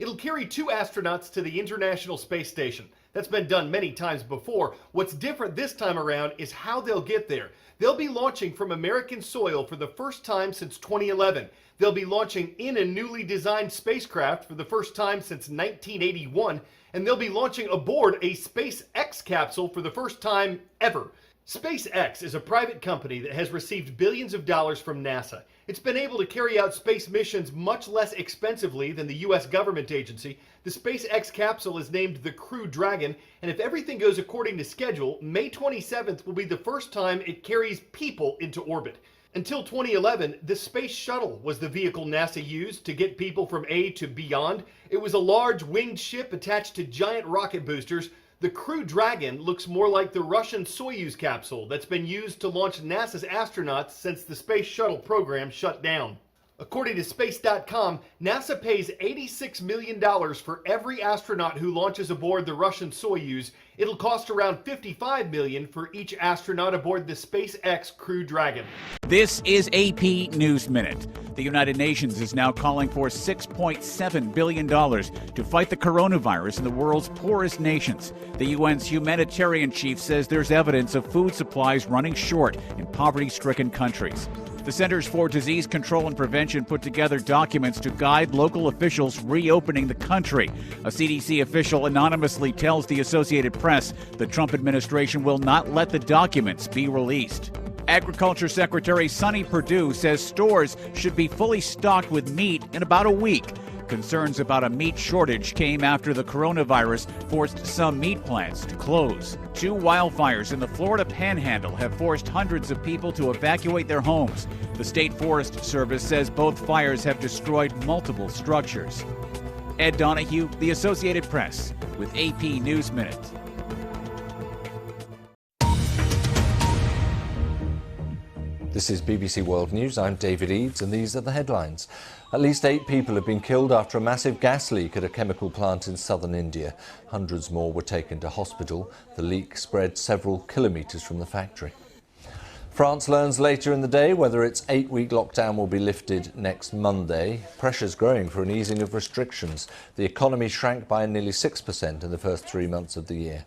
It'll carry 2 astronauts to the International Space Station. That's been done many times before. What's different this time around is how they'll get there. They'll be launching from American soil for the first time since 2011. They'll be launching in a newly designed spacecraft for the first time since 1981. And they'll be launching aboard a SpaceX capsule for the first time ever. SpaceX is a private company that has received billions of dollars from NASA. It's been able to carry out space missions much less expensively than the U.S. government agency. The SpaceX capsule is named the Crew Dragon, and if everything goes according to schedule, May 27th will be the first time it carries people into orbit. Until 2011, the Space Shuttle was the vehicle NASA used to get people from A to beyond. It was a large winged ship attached to giant rocket boosters. The Crew Dragon looks more like the Russian Soyuz capsule that's been used to launch NASA's astronauts since the Space Shuttle program shut down. According to space.com, NASA pays $86 million for every astronaut who launches aboard the Russian Soyuz. It'll cost around $55 million for each astronaut aboard the SpaceX Crew Dragon. This is AP News Minute. The United Nations is now calling for $6.7 billion to fight the coronavirus in the world's poorest nations. The UN's humanitarian chief says there's evidence of food supplies running short in poverty-stricken countries. The Centers for Disease Control and Prevention put together documents to guide local officials reopening the country. A CDC official anonymously tells the Associated Press the Trump administration will not let the documents be released. Agriculture Secretary Sonny Perdue says stores should be fully stocked with meat in about a week. Concerns about a meat shortage came after the coronavirus forced some meat plants to close. 2 wildfires in the Florida Panhandle have forced hundreds of people to evacuate their homes. The State Forest Service says both fires have destroyed multiple structures. Ed Donahue, The Associated Press, with AP News Minute. This is BBC World News. I'm David Eads, and these are the headlines. At least 8 people have been killed after a massive gas leak at a chemical plant in southern India. Hundreds more were taken to hospital. The leak spread several kilometres from the factory. France learns later in the day whether its 8-week lockdown will be lifted next Monday. Pressure's growing for an easing of restrictions. The economy shrank by nearly 6% in the first 3 months of the year.